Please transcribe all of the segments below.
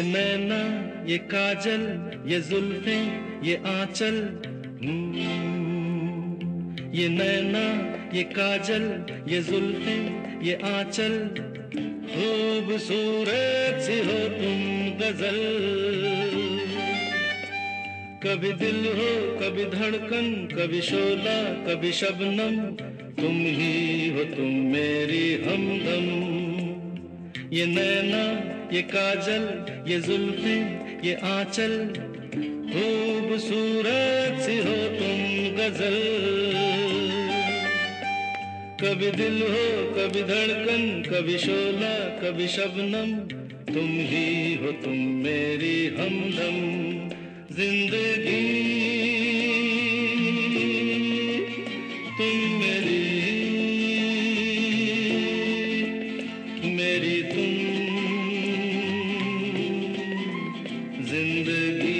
नैना ये काजल ये जुल्फें ये आंचल, ये नैना ये काजल ये जुल्फें ये आंचल, खूबसूरत सी हो तुम गजल। कभी दिल हो कभी धड़कन, कभी शोला कभी शबनम, तुम ही हो तुम मेरी हमदम। ये नैना ये काजल ये जुल्फें ये आंचल, खूबसूरत सी हो तुम गजल। कभी दिल हो कभी धड़कन, कभी शोला कभी शबनम, तुम ही हो तुम मेरी हमदम। जिंदगी तुम मेरी, मेरी तुम जिंदगी।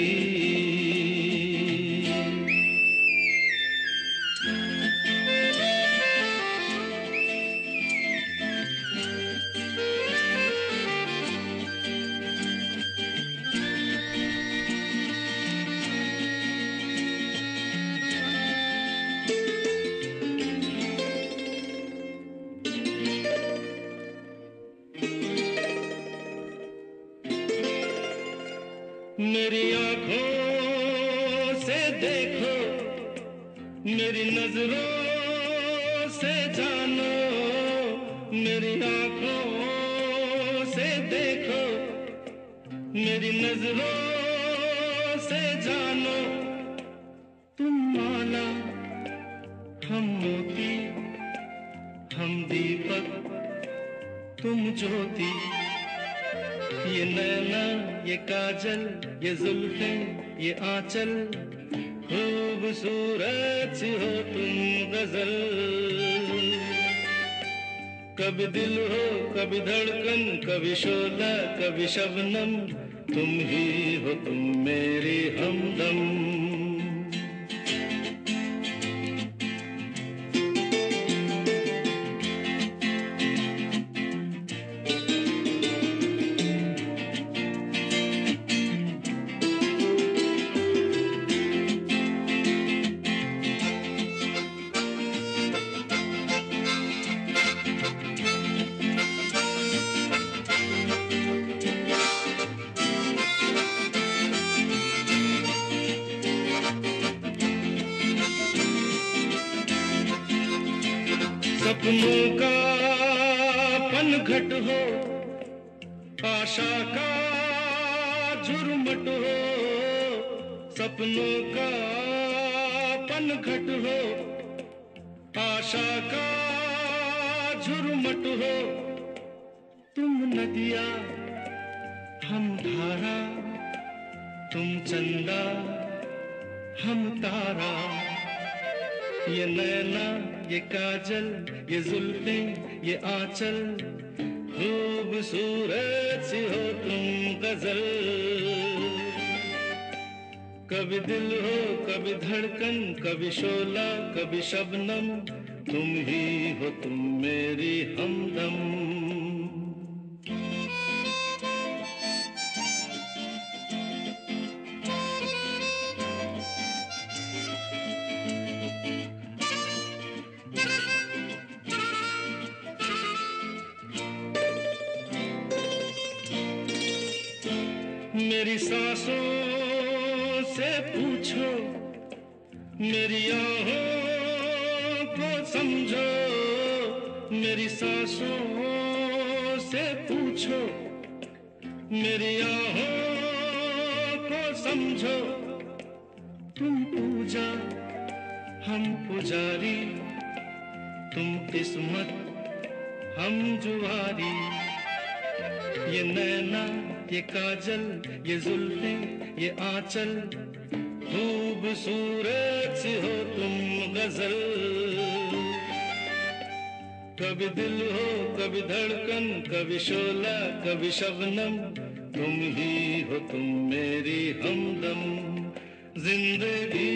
मेरी आंखों से देखो, मेरी नजरों से जानो, मेरी आंखों से देखो, मेरी नजरों से जानो। तुम माला हम मोती, हम दीपक तुम ज्योति। ये नैना ये काजल ये जुल्फें ये आंचल, खूबसूरत सी हो तुम गजल। कभी दिल हो कभी धड़कन, कभी शोला कभी शबनम, तुम ही हो तुम मेरी हमदम। सपनों का पनघट हो, आशा का झुरमुट हो। सपनों का पनघट हो, आशा का झुरमुट हो। तुम नदिया हम धारा, तुम चंदा हम तारा। ये नैना ये काजल ये जुल्फें ये आंचल, खूबसूरत सी हो तुम गजल। कभी दिल हो कभी धड़कन, कभी शोला कभी शबनम, तुम ही हो तुम मेरी हमदम। मेरी सांसों से पूछो, मेरी आहों को समझो। मेरी सांसों से पूछो, मेरी आहों को समझो। तुम पूजा हम पुजारी, तुम किस्मत हम जुआरी। ये नैना ये काजल ये जुल्फें ये आंचल, खूबसूरत सी हो तुम गजल। कभी दिल हो कभी धड़कन, कभी शोला कभी शबनम, तुम ही हो तुम मेरी हमदम। जिंदगी